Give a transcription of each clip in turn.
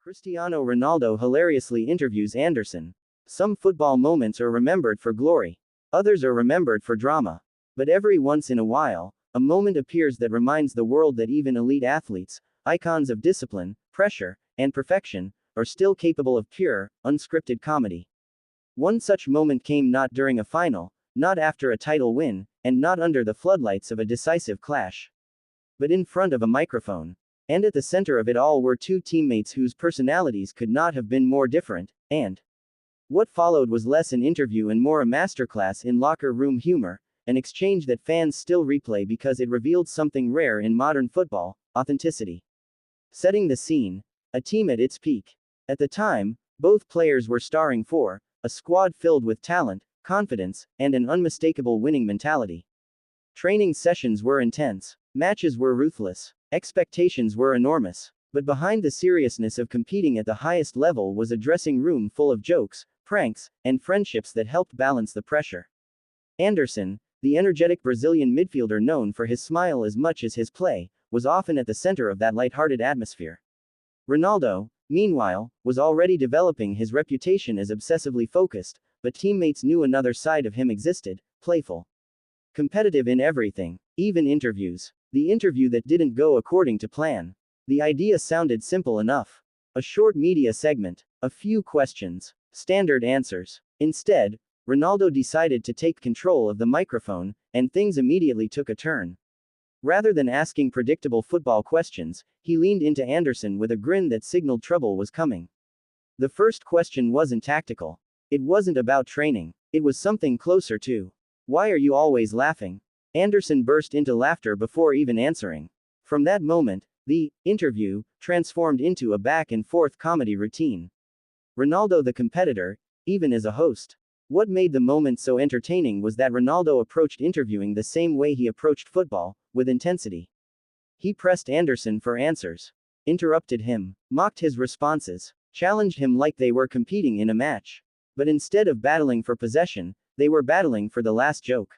Cristiano Ronaldo hilariously interviews Anderson. Some football moments are remembered for glory. Others are remembered for drama. But every once in a while, a moment appears that reminds the world that even elite athletes, icons of discipline, pressure, and perfection, are still capable of pure, unscripted comedy. One such moment came not during a final, not after a title win, and not under the floodlights of a decisive clash, but in front of a microphone. And at the center of it all were two teammates whose personalities could not have been more different, and what followed was less an interview and more a masterclass in locker room humor, an exchange that fans still replay because it revealed something rare in modern football: authenticity. Setting the scene, a team at its peak. At the time, both players were starring for a squad filled with talent, confidence, and an unmistakable winning mentality. Training sessions were intense, matches were ruthless, expectations were enormous. But behind the seriousness of competing at the highest level was a dressing room full of jokes, pranks, and friendships that helped balance the pressure. Anderson, the energetic Brazilian midfielder known for his smile as much as his play, was often at the center of that light-hearted atmosphere. Ronaldo, meanwhile, was already developing his reputation as obsessively focused, but teammates knew another side of him existed: playful, competitive in everything, even interviews. The interview that didn't go according to plan. The idea sounded simple enough. A short media segment, a few questions, standard answers. Instead, Ronaldo decided to take control of the microphone, and things immediately took a turn. Rather than asking predictable football questions, he leaned into Anderson with a grin that signaled trouble was coming. The first question wasn't tactical. It wasn't about training. It was something closer to, "Why are you always laughing?" Anderson burst into laughter before even answering. From that moment, the interview transformed into a back-and-forth comedy routine. Ronaldo the competitor, even as a host. What made the moment so entertaining was that Ronaldo approached interviewing the same way he approached football, with intensity. He pressed Anderson for answers, interrupted him, mocked his responses, challenged him like they were competing in a match. But instead of battling for possession, they were battling for the last joke.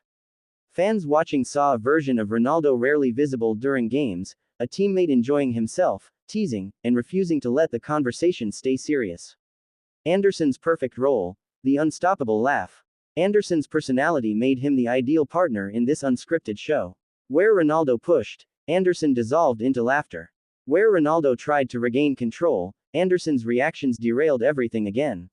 Fans watching saw a version of Ronaldo rarely visible during games: a teammate enjoying himself, teasing, and refusing to let the conversation stay serious. Anderson's perfect role: the unstoppable laugh. Anderson's personality made him the ideal partner in this unscripted show. Where Ronaldo pushed, Anderson dissolved into laughter. Where Ronaldo tried to regain control, Anderson's reactions derailed everything again.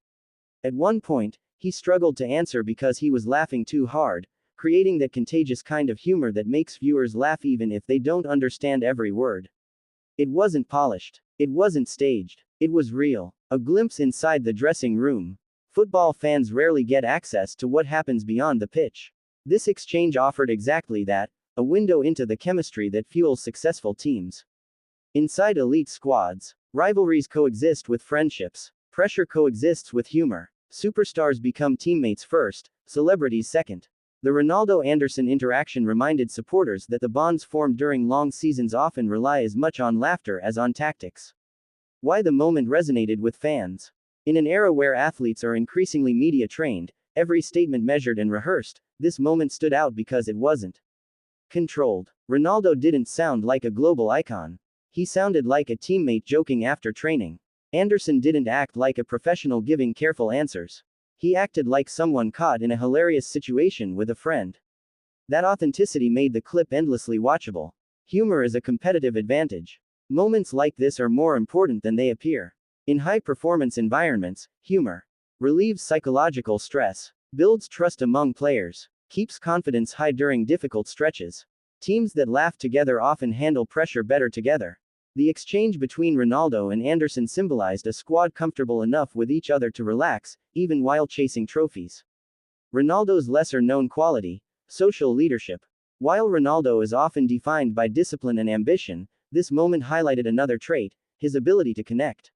At one point, he struggled to answer because he was laughing too hard, creating that contagious kind of humor that makes viewers laugh even if they don't understand every word. It wasn't polished. It wasn't staged. It was real. A glimpse inside the dressing room. Football fans rarely get access to what happens beyond the pitch. This exchange offered exactly that: a window into the chemistry that fuels successful teams. Inside elite squads, rivalries coexist with friendships, pressure coexists with humor. Superstars become teammates first, celebrities second. The Ronaldo-Anderson interaction reminded supporters that the bonds formed during long seasons often rely as much on laughter as on tactics. Why the moment resonated with fans. In an era where athletes are increasingly media trained, every statement measured and rehearsed, this moment stood out because it wasn't controlled. Ronaldo didn't sound like a global icon. He sounded like a teammate joking after training. Anderson didn't act like a professional giving careful answers. He acted like someone caught in a hilarious situation with a friend. That authenticity made the clip endlessly watchable. Humor is a competitive advantage. Moments like this are more important than they appear. In high-performance environments, humor relieves psychological stress, builds trust among players, keeps confidence high during difficult stretches. Teams that laugh together often handle pressure better together. The exchange between Ronaldo and Anderson symbolized a squad comfortable enough with each other to relax, even while chasing trophies. Ronaldo's lesser-known quality: social leadership. While Ronaldo is often defined by discipline and ambition, this moment highlighted another trait: his ability to connect.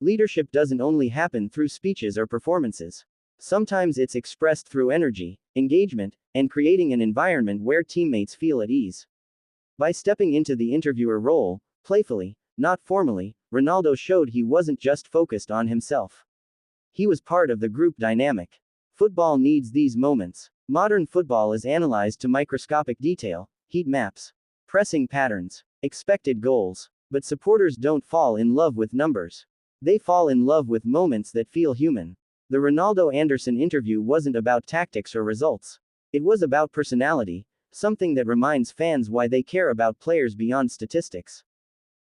Leadership doesn't only happen through speeches or performances. Sometimes it's expressed through energy, engagement, and creating an environment where teammates feel at ease. By stepping into the interviewer role, playfully, not formally, Ronaldo showed he wasn't just focused on himself. He was part of the group dynamic. Football needs these moments. Modern football is analyzed to microscopic detail: heat maps, pressing patterns, expected goals. But supporters don't fall in love with numbers. They fall in love with moments that feel human. The Ronaldo Anderson interview wasn't about tactics or results. It was about personality, something that reminds fans why they care about players beyond statistics.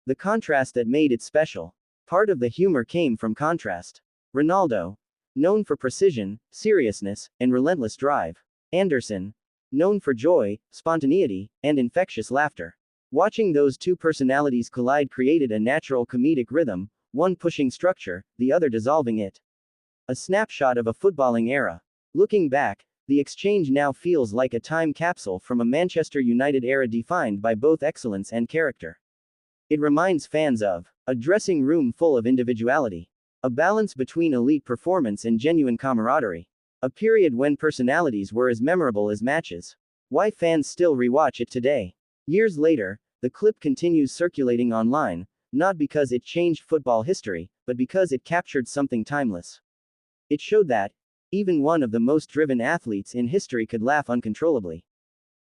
The contrast that made it special. Part of the humor came from contrast. Ronaldo, known for precision, seriousness, and relentless drive. Anderson, known for joy, spontaneity, and infectious laughter. Watching those two personalities collide created a natural comedic rhythm, one pushing structure, the other dissolving it. A snapshot of a footballing era. Looking back, the exchange now feels like a time capsule from a Manchester United era defined by both excellence and character. It reminds fans of a dressing room full of individuality, a balance between elite performance and genuine camaraderie, a period when personalities were as memorable as matches. Why fans still rewatch it today. Years later, the clip continues circulating online, not because it changed football history, but because it captured something timeless. It showed that, even one of the most driven athletes in history could laugh uncontrollably.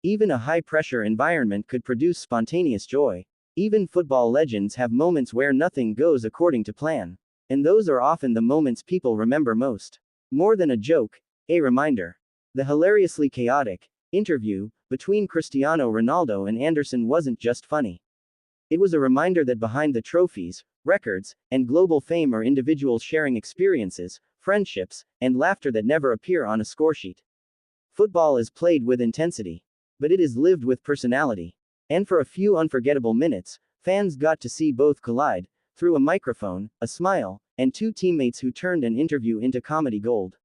Even a high-pressure environment could produce spontaneous joy. Even football legends have moments where nothing goes according to plan. And those are often the moments people remember most. More than a joke, a reminder. The hilariously chaotic interview between Cristiano Ronaldo and Anderson wasn't just funny. It was a reminder that behind the trophies, records, and global fame are individuals sharing experiences, friendships, and laughter that never appear on a scoresheet. Football is played with intensity, but it is lived with personality. And for a few unforgettable minutes, fans got to see both collide, through a microphone, a smile, and two teammates who turned an interview into comedy gold.